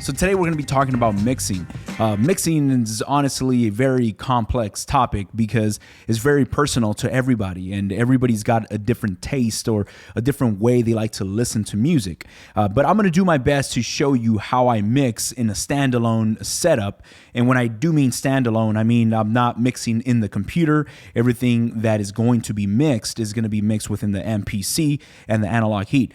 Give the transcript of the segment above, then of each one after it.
So today we're going to be talking about mixing. Mixing is honestly a very complex topic because it's very personal to everybody, and everybody's got a different taste or a different way they like to listen to music. But I'm going to do my best to show you how I mix in a standalone setup. And when I do mean standalone, I mean I'm not mixing in the computer. Everything that is going to be mixed is going to be mixed within the MPC and the analog heat.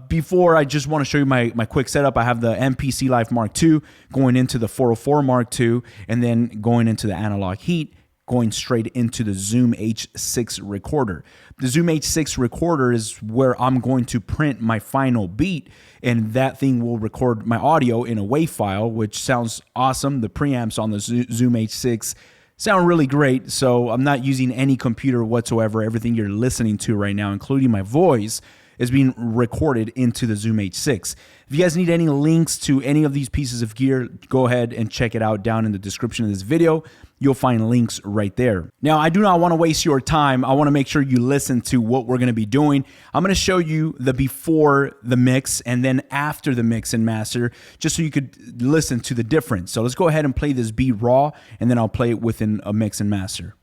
Before, I just want to show you my quick setup. I have the MPC Live Mark II going into the 404 Mark II, and then going into the analog heat, going straight into the Zoom H6 recorder. The Zoom H6 recorder is where I'm going to print my final beat, and that thing will record my audio in a WAV file, which sounds awesome. The preamps on the Zoom H6 sound really great, so I'm not using any computer whatsoever. Everything you're listening to right now, including my voice, is being recorded into the Zoom H6. If you guys need any links to any of these pieces of gear, go ahead and check it out down in the description of this video. You'll find links right there. Now, I do not want to waste your time. I want to make sure you listen to what we're going to be doing. I'm going to show you the before the mix and then after the mix and master, just so you could listen to the difference. So let's go ahead and play this beat raw, and then I'll play it within a mix and master.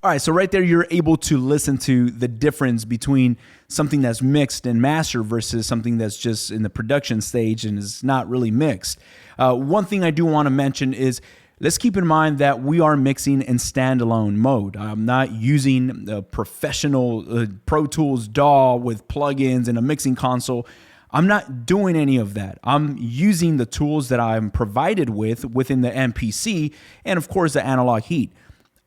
All right, so right there, you're able to listen to the difference between something that's mixed and mastered versus something that's just in the production stage and is not really mixed. One thing I do want to mention is, let's keep in mind that we are mixing in standalone mode. I'm not using a professional Pro Tools DAW with plugins and a mixing console. I'm not doing any of that. I'm using the tools that I'm provided with within the MPC and, of course, the analog heat.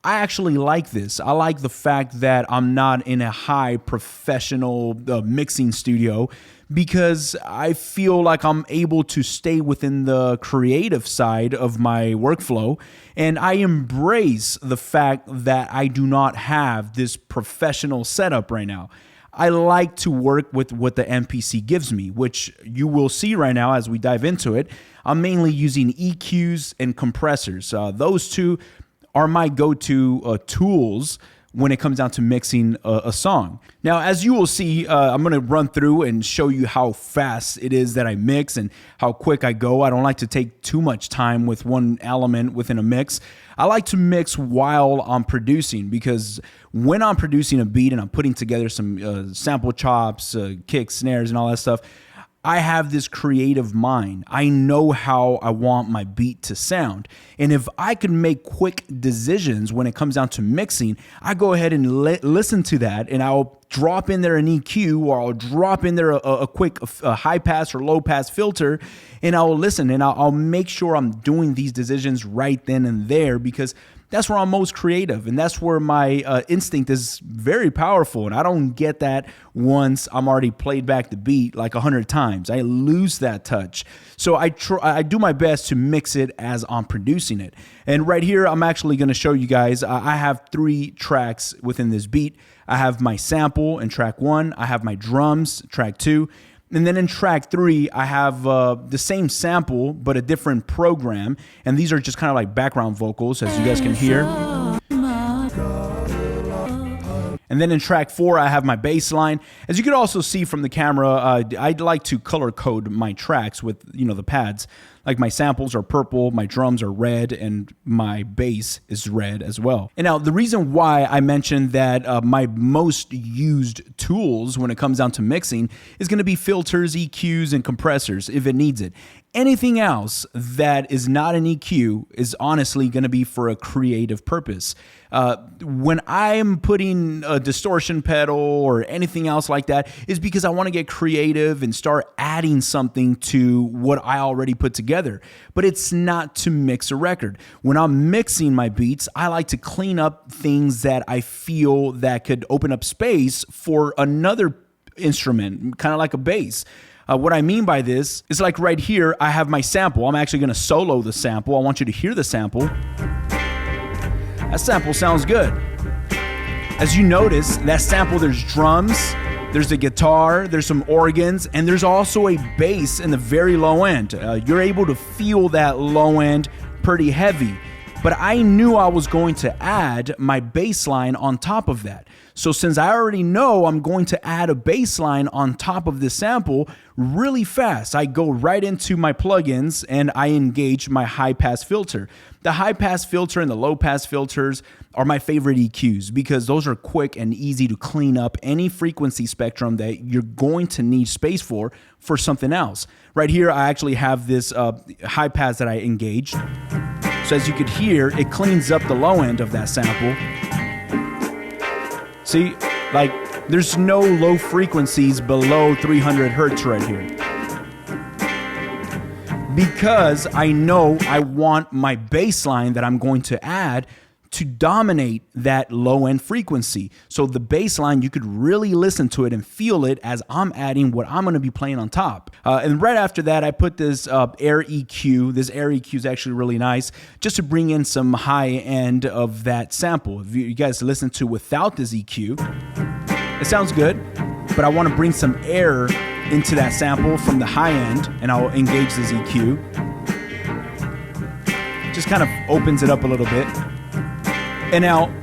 I actually like this. I like the fact that I'm not in a high professional mixing studio, because I feel like I'm able to stay within the creative side of my workflow, and I embrace the fact that I do not have this professional setup right now. I like to work with what the MPC gives me, which you will see right now as we dive into it. I'm mainly using EQs and compressors. Those two are my go-to tools when it comes down to mixing a song. Now, as you will see, I'm gonna run through and show you how fast it is that I mix and how quick I go. I don't like to take too much time with one element within a mix. I like to mix while I'm producing, because when I'm producing a beat and I'm putting together some sample chops, kicks, snares, and all that stuff, I have this creative mind. I know how I want my beat to sound. And if I can make quick decisions when it comes down to mixing, I go ahead and listen to that, and I'll drop in there an EQ, or I'll drop in there a quick high pass or low pass filter, and I'll listen, and I'll make sure I'm doing these decisions right then and there, because that's where I'm most creative, and that's where my instinct is very powerful. And I don't get that once I'm already played back the beat like 100 times. I lose that touch. So I do my best to mix it as I'm producing it. And right here, I'm actually going to show you guys, I have 3 tracks within this beat. I have my sample in track 1, I have my drums, track 2, and then in track 3, I have the same sample, but a different program. And these are just kind of like background vocals, as you guys can hear. And then in track 4, I have my bass line. As you can also see from the camera, I'd like to color code my tracks with, the pads. Like my samples are purple, my drums are red, and my bass is red as well. And now the reason why I mentioned that my most used tools when it comes down to mixing is going to be filters, EQs, and compressors if it needs it. Anything else that is not an EQ is honestly going to be for a creative purpose. When I'm putting a distortion pedal or anything else like that, is because I want to get creative and start adding something to what I already put together. But it's not to mix a record. When I'm mixing my beats, I like to clean up things that I feel that could open up space for another instrument, kind of like a bass. What I mean by this is, like right here, I have my sample. I'm actually going to solo the sample. I want you to hear the sample. That sample sounds good. As you notice, that sample, there's drums, there's the guitar, there's some organs, and there's also a bass in the very low end. You're able to feel that low end pretty heavy. But I knew I was going to add my bass line on top of that. So since I already know I'm going to add a bass line on top of this sample really fast, I go right into my plugins and I engage my high pass filter. The high pass filter and the low pass filters are my favorite EQs because those are quick and easy to clean up any frequency spectrum that you're going to need space for something else. Right here, I actually have this high pass that I engaged. So as you could hear, it cleans up the low end of that sample. See, like there's no low frequencies below 300 hertz right here. Because I know I want my bass line that I'm going to add to dominate that low end frequency. So the bass line, you could really listen to it and feel it as I'm adding what I'm going to be playing on top. And right after that, I put this air EQ. This air EQ is actually really nice just to bring in some high end of that sample. If you guys listen to without this EQ, it sounds good, but I want to bring some air into that sample from the high end, and I'll engage this EQ. Just kind of opens it up a little bit. And now,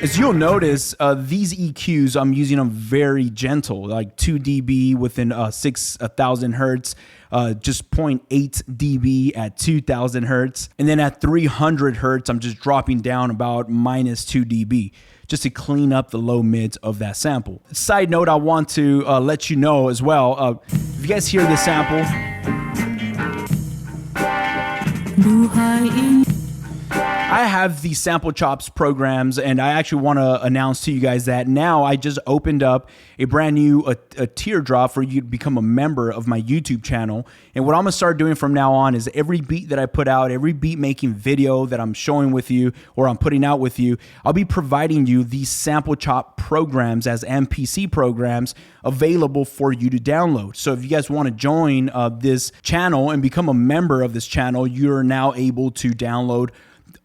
as you'll notice, these EQs, I'm using them very gentle, like 2 dB within 6,000 hertz, just 0.8 dB at 2,000 hertz. And then at 300 hertz, I'm just dropping down about -2 dB just to clean up the low mids of that sample. Side note, I want to let you know as well, if you guys hear this sample, I have the Sample Chops programs, and I actually want to announce to you guys that now I just opened up a brand new a teardrop for you to become a member of my YouTube channel. And what I'm going to start doing from now on is every beat that I put out, every beat making video that I'm showing with you or I'm putting out with you, I'll be providing you these Sample Chop programs as MPC programs available for you to download. So if you guys want to join this channel and become a member of this channel, you're now able to download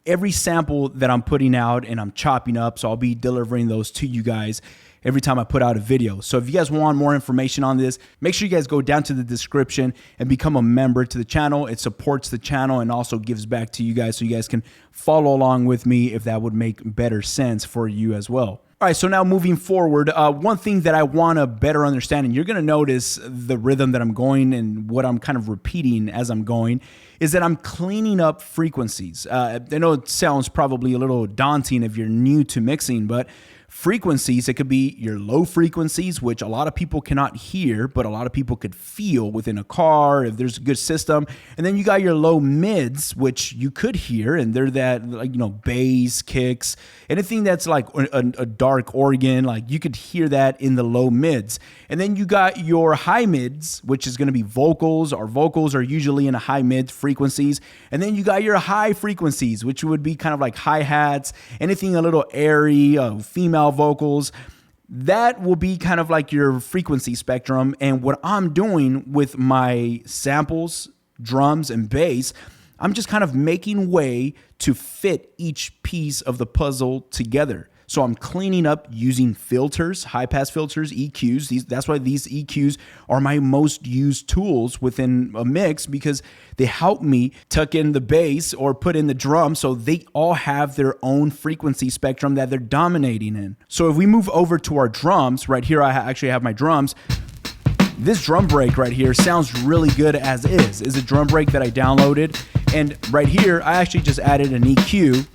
every sample that I'm putting out and I'm chopping up. So I'll be delivering those to you guys every time I put out a video. So if you guys want more information on this, make sure you guys go down to the description and become a member to the channel. It supports the channel and also gives back to you guys so you guys can follow along with me if that would make better sense for you as well. All right, so now moving forward, one thing that I want to better understand, and you're going to notice the rhythm that I'm going and what I'm kind of repeating as I'm going, is that I'm cleaning up frequencies. I know it sounds probably a little daunting if you're new to mixing, but frequencies, it could be your low frequencies, which a lot of people cannot hear, but a lot of people could feel within a car if there's a good system. And then you got your low mids, which you could hear, and they're that, like, you know, bass, kicks, anything that's like a dark organ, like you could hear that in the low mids. And then you got your high mids, which is going to be vocals. Our vocals are usually in a high mid frequencies. And then you got your high frequencies, which would be kind of like hi-hats, anything a little airy, female vocals. That will be kind of like your frequency spectrum. And what I'm doing with my samples, drums, and bass, I'm just kind of making way to fit each piece of the puzzle together. So I'm cleaning up using filters, high pass filters, EQs. That's why these EQs are my most used tools within a mix, because they help me tuck in the bass or put in the drum, so they all have their own frequency spectrum that they're dominating in. So if we move over to our drums, right here I actually have my drums. This drum break right here sounds really good as is. It's a drum break that I downloaded. And right here, I actually just added an EQ.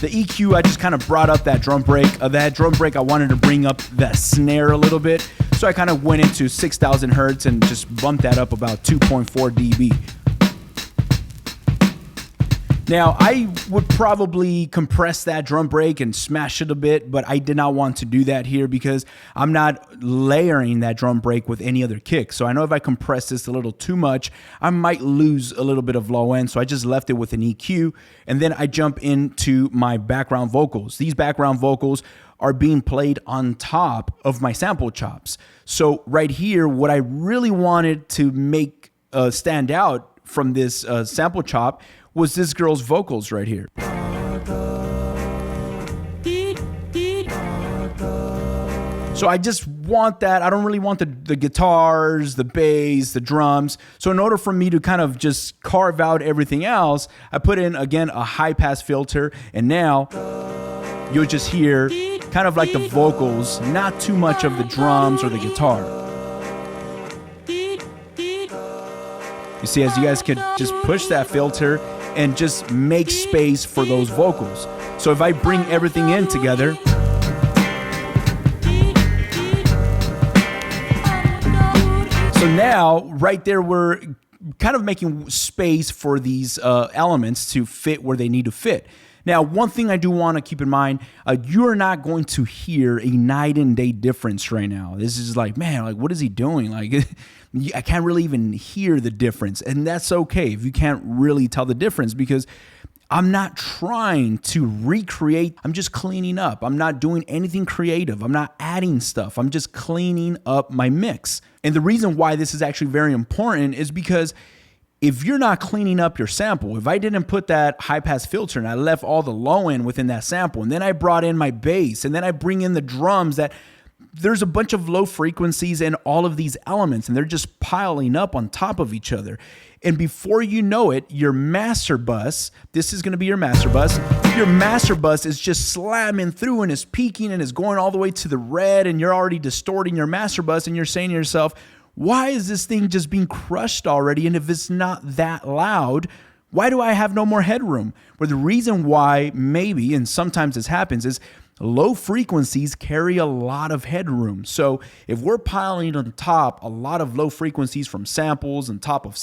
The EQ, I just kind of brought up that drum break. That drum break, I wanted to bring up that snare a little bit. So I kind of went into 6,000 hertz and just bumped that up about 2.4 dB. Now, I would probably compress that drum break and smash it a bit, but I did not want to do that here because I'm not layering that drum break with any other kick. So I know if I compress this a little too much, I might lose a little bit of low end. So I just left it with an EQ, and then I jump into my background vocals. These background vocals are being played on top of my sample chops. So right here, what I really wanted to make stand out from this sample chop was this girl's vocals right here. So I just want that. I don't really want the guitars, the bass, the drums. So in order for me to kind of just carve out everything else, I put in, again, a high pass filter. And now you'll just hear kind of like the vocals, not too much of the drums or the guitar. You see, as you guys could just push that filter and just make space for those vocals. So if I bring everything in together, so now right there, we're kind of making space for these elements to fit where they need to fit. Now, one thing I do want to keep in mind, you're not going to hear a night and day difference right now. This is like, man, like, what is he doing? Like, I can't really even hear the difference. And that's okay if you can't really tell the difference, because I'm not trying to recreate. I'm just cleaning up. I'm not doing anything creative. I'm not adding stuff. I'm just cleaning up my mix. And the reason why this is actually very important is because if you're not cleaning up your sample, if I didn't put that high pass filter and I left all the low end within that sample, and then I brought in my bass, and then I bring in the drums, that there's a bunch of low frequencies in all of these elements, and they're just piling up on top of each other. And before you know it, your master bus, this is going to be your master bus is just slamming through and is peaking and is going all the way to the red, and you're already distorting your master bus, and you're saying to yourself, why is this thing just being crushed already? And if it's not that loud, why do I have no more headroom? Well, the reason why maybe, and sometimes this happens, is low frequencies carry a lot of headroom. So if we're piling on top a lot of low frequencies from samples, on top of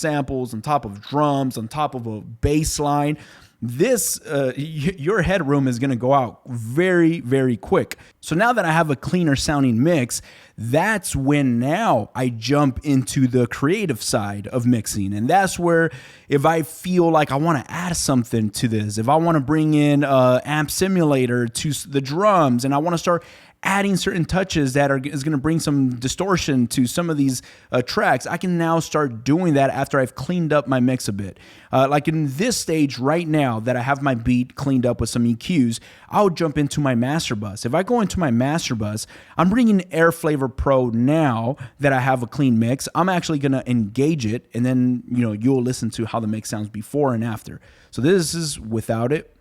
drums, on top of a bass line, your headroom is going to go out very, very quick. So now that I have a cleaner sounding mix, that's when now I jump into the creative side of mixing. And that's where, if I feel like I want to add something to this, if I want to bring in amp simulator to the drums, and I want to start adding certain touches that is going to bring some distortion to some of these tracks, I can now start doing that after I've cleaned up my mix a bit. Like in this stage right now that I have my beat cleaned up with some EQs, I'll jump into my master bus. If I go into my master bus, I'm bringing Air Flavor Pro now that I have a clean mix. I'm actually going to engage it, and then you'll listen to how the mix sounds before and after. So this is without it.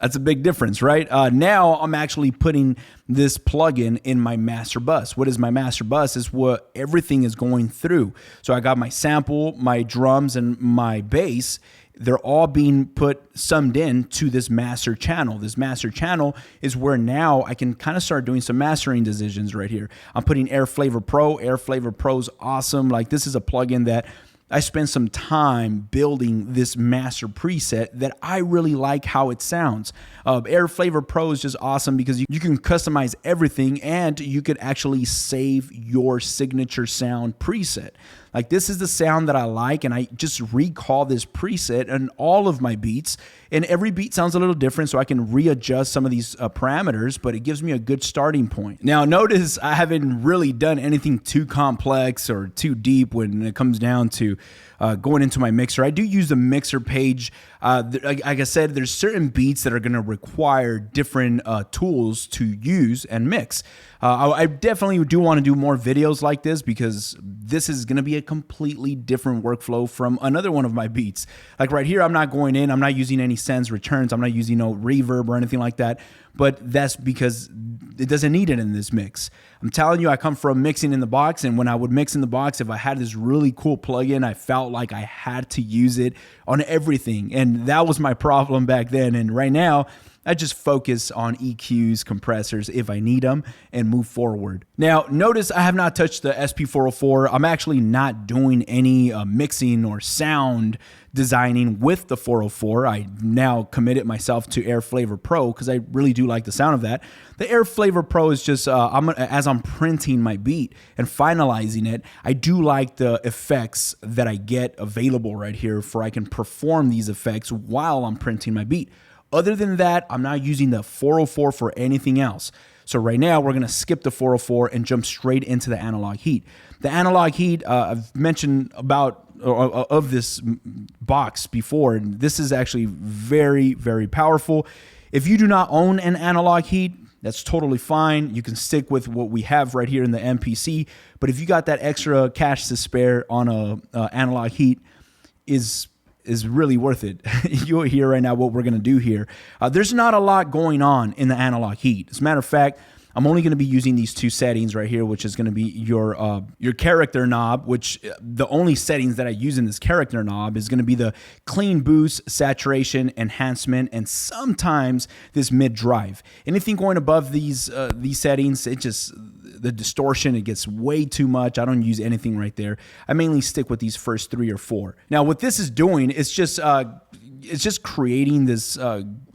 That's a big difference, right? Now I'm actually putting this plugin in my master bus. What is my master bus? Is what everything is going through. So I got my sample, my drums, and my bass. They're all being summed in to this master channel. This master channel is where now I can kind of start doing some mastering decisions right here. I'm putting Air Flavor Pro. Air Flavor Pro's awesome. Like, this is a plugin that I spent some time building this master preset that I really like how it sounds. Air Flavor Pro is just awesome because you can customize everything, and you could actually save your signature sound preset. Like, this is the sound that I like, and I just recall this preset in all of my beats, and every beat sounds a little different, so I can readjust some of these parameters, but it gives me a good starting point. Now, notice I haven't really done anything too complex or too deep when it comes down to going into my mixer. I do use the mixer page. Like I said, there's certain beats that are going to require different tools to use and mix. I definitely do want to do more videos like this, because this is going to be a completely different workflow from another one of my beats. Like right here, I'm not going in, I'm not using any sends returns, I'm not using no reverb or anything like that, but that's because it doesn't need it in this mix. I'm telling you, I come from mixing in the box, and when I would mix in the box, if I had this really cool plugin, I felt like I had to use it on everything, and that was my problem back then. And right now, I just focus on EQs, compressors if I need them, and move forward. Now, notice I have not touched the SP404. I'm actually not doing any mixing or sound designing with the 404. I now committed myself to Air Flavor Pro because I really do like the sound of that. The Air Flavor Pro is just, as I'm printing my beat and finalizing it, I do like the effects that I get available right here, for I can perform these effects while I'm printing my beat. Other than that, I'm not using the 404 for anything else. So right now we're going to skip the 404 and jump straight into the analog heat. The analog heat, I've mentioned about of this box before, and this is actually very, very powerful. If you do not own an analog heat, that's totally fine. You can stick with what we have right here in the MPC. But if you got that extra cash to spare on a analog heat, is really worth it. You'll hear right now what we're going to do here. There's not a lot going on in the analog heat. As a matter of fact, I'm only going to be using these two settings right here, which is going to be your character knob, which the only settings that I use in this character knob is going to be the clean boost, saturation, enhancement, and sometimes this mid drive. Anything going above these settings, it just, the distortion, it gets way too much. I don't use anything right there. I mainly stick with these first 3 or 4. Now, what this is doing, it's just creating this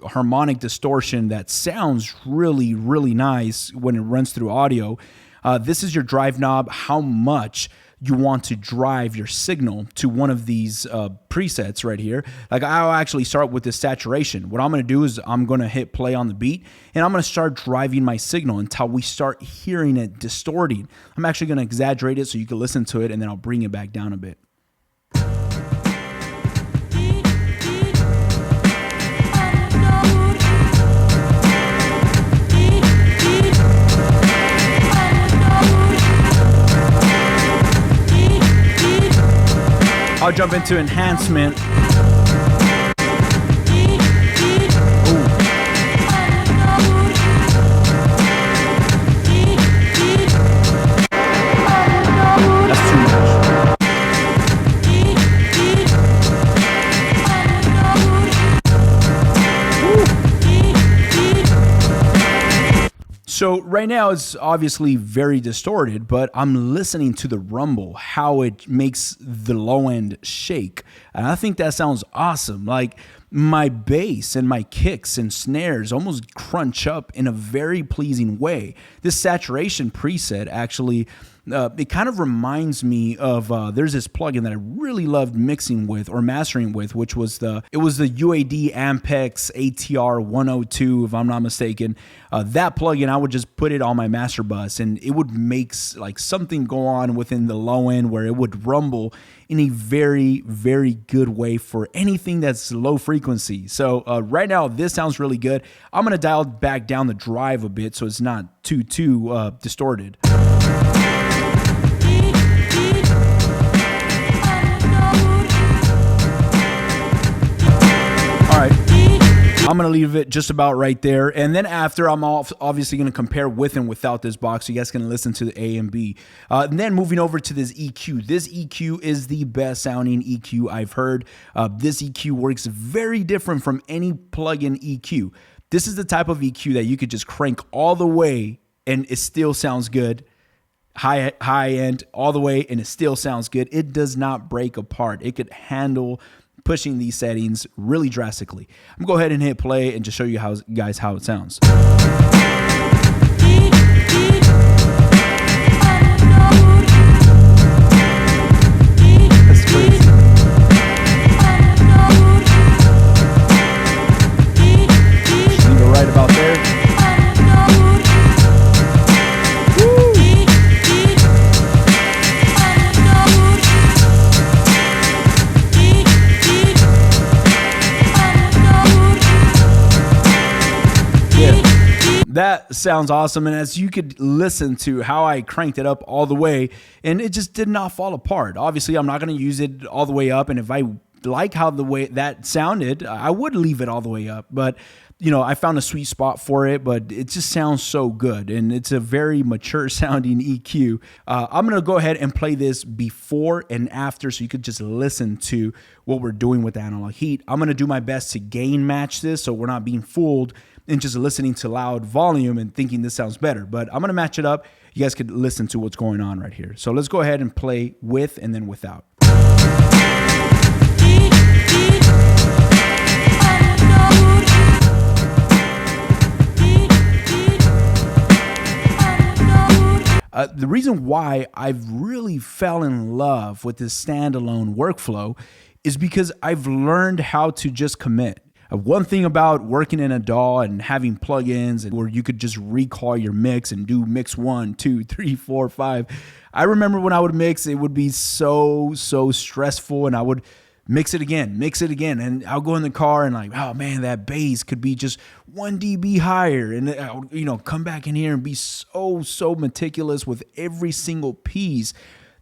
harmonic distortion that sounds really, really nice when it runs through audio. This is your drive knob, how much you want to drive your signal to one of these presets right here. Like I'll actually start with the saturation. What I'm going to do is I'm going to hit play on the beat and I'm going to start driving my signal until we start hearing it distorting. I'm actually going to exaggerate it so you can listen to it and then I'll bring it back down a bit. I'll jump into enhancement. That's too much. So right now it's obviously very distorted, but I'm listening to the rumble, how it makes the low end shake. And I think that sounds awesome. Like my bass and my kicks and snares almost crunch up in a very pleasing way. This saturation preset actually, it kind of reminds me of, there's this plugin that I really loved mixing with or mastering with, which was the UAD Ampex ATR 102, if I'm not mistaken. That plugin, I would just put it on my master bus and it would make like something go on within the low end where it would rumble in a very, very good way for anything that's low frequency. So right now, this sounds really good. I'm going to dial back down the drive a bit so it's not too distorted. I'm going to leave it just about right there. And then after, I'm obviously going to compare with and without this box so you guys can listen to the A and B. And then moving over to this EQ. This EQ is the best sounding EQ I've heard. This EQ works very different from any plug-in EQ. This is the type of EQ that you could just crank all the way and it still sounds good. High end all the way and it still sounds good. It does not break apart. It could handle pushing these settings really drastically. I'm gonna go ahead and hit play and just show you guys how it sounds. That's crazy. Just leave it right about there. That sounds awesome. And as you could listen to how I cranked it up all the way and it just did not fall apart. Obviously, I'm not going to use it all the way up. And if I like how the way that sounded, I would leave it all the way up. But, you know, I found a sweet spot for it, but it just sounds so good. And it's a very mature sounding EQ. I'm going to go ahead and play this before and after so you could just listen to what we're doing with the analog heat. I'm going to do my best to gain match this so we're not being fooled and just listening to loud volume and thinking this sounds better. But I'm going to match it up. You guys could listen to what's going on right here. So let's go ahead and play with and then without. The reason why I've really fell in love with this standalone workflow is because I've learned how to just commit. One thing about working in a DAW and having plugins and where you could just recall your mix and do mix 1, 2, 3, 4, 5. I remember when I would mix, it would be so stressful, and I would mix it again. And I'll go in the car and like, oh man, that bass could be just 1 dB higher. And I'll, come back in here and be so meticulous with every single piece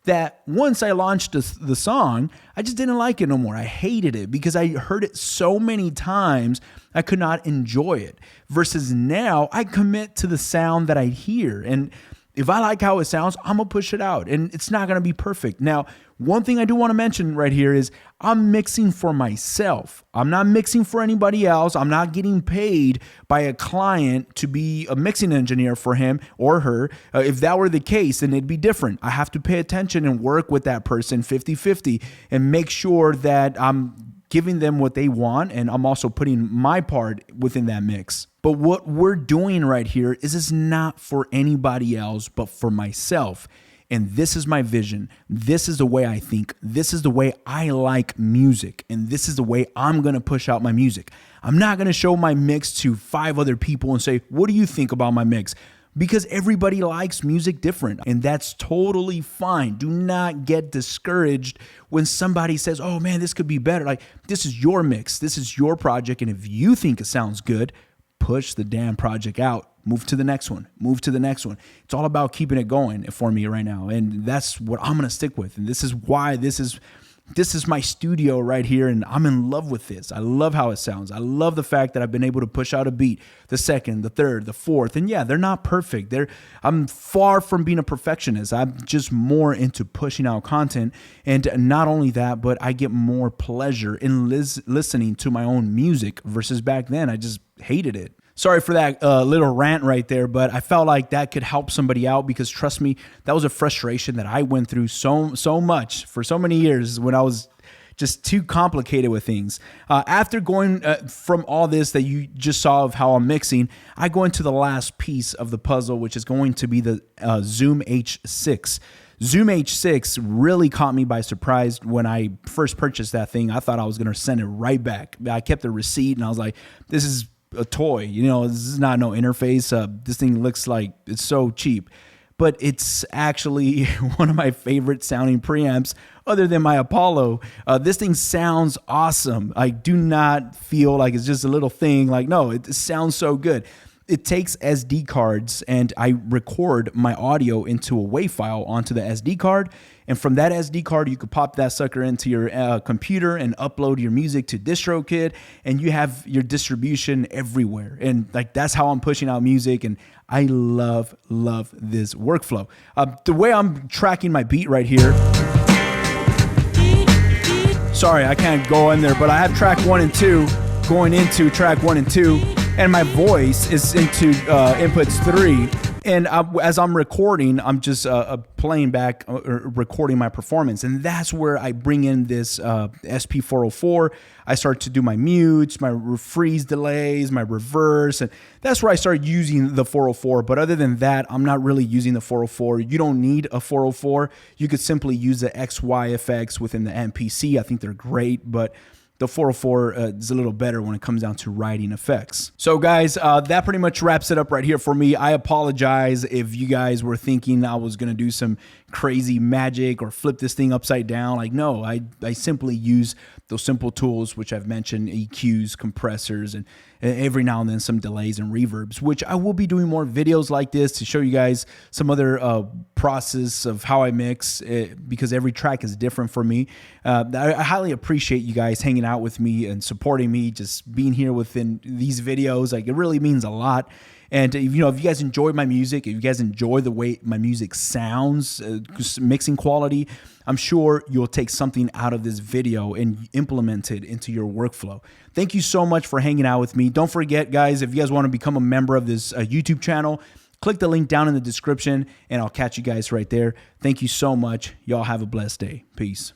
that once I launched the song, I just didn't like it no more. I hated it because I heard it so many times, I could not enjoy it. Versus now, I commit to the sound that I hear. And if I like how it sounds, I'm going to push it out, and it's not going to be perfect. Now, one thing I do want to mention right here is I'm mixing for myself. I'm not mixing for anybody else. I'm not getting paid by a client to be a mixing engineer for him or her. If that were the case, then it'd be different. I have to pay attention and work with that person 50-50 and make sure that I'm giving them what they want, and I'm also putting my part within that mix. But what we're doing right here is it's not for anybody else, but for myself. And this is my vision. This is the way I think. This is the way I like music. And this is the way I'm going to push out my music. I'm not going to show my mix to 5 other people and say, what do you think about my mix? Because everybody likes music different, and that's totally fine. Do not get discouraged when somebody says, oh man, this could be better. Like, this is your mix. This is your project. And if you think it sounds good, push the damn project out. Move to the next one. Move to the next one. It's all about keeping it going for me right now. And that's what I'm going to stick with. And this is why this is my studio right here, and I'm in love with this. I love how it sounds. I love the fact that I've been able to push out a beat, the second, the third, the fourth. And yeah, they're not perfect. I'm far from being a perfectionist. I'm just more into pushing out content. And not only that, but I get more pleasure in listening to my own music versus back then. I just hated it. Sorry for that little rant right there, but I felt like that could help somebody out because trust me, that was a frustration that I went through so much for so many years when I was just too complicated with things. After going from all this that you just saw of how I'm mixing, I go into the last piece of the puzzle, which is going to be the Zoom H6. Zoom H6 really caught me by surprise when I first purchased that thing. I thought I was going to send it right back. I kept the receipt and I was like, this is a toy, this is not no interface. This thing looks like it's so cheap, but it's actually one of my favorite sounding preamps other than my Apollo. This thing sounds awesome. I do not feel like it's just a little thing. Like, no, it sounds so good. It takes SD cards and I record my audio into a WAV file onto the SD card. And from that SD card, you could pop that sucker into your computer and upload your music to DistroKid, and you have your distribution everywhere. And like, that's how I'm pushing out music. And I love this workflow. The way I'm tracking my beat right here. Sorry, I can't go in there, but I have track 1 and 2 going into track 1 and 2. And my voice is into inputs 3. And as I'm recording, I'm just playing back or recording my performance. And that's where I bring in this SP404. I start to do my mutes, my freeze delays, my reverse. And that's where I start using the 404. But other than that, I'm not really using the 404. You don't need a 404. You could simply use the XY effects within the MPC. I think they're great, but the 404 is a little better when it comes down to writing effects. So guys, that pretty much wraps it up right here for me. I apologize if you guys were thinking I was going to do some crazy magic or flip this thing upside down. Like, no, I simply use those simple tools, which I've mentioned, EQs, compressors, and every now and then some delays and reverbs, which I will be doing more videos like this to show you guys some other process of how I mix because every track is different for me. I highly appreciate you guys hanging out with me and supporting me, just being here within these videos. Like, it really means a lot. And if you guys enjoy my music, if you guys enjoy the way my music sounds, mixing quality, I'm sure you'll take something out of this video and implement it into your workflow. Thank you so much for hanging out with me. Don't forget, guys, if you guys want to become a member of this YouTube channel, click the link down in the description and I'll catch you guys right there. Thank you so much. Y'all have a blessed day. Peace.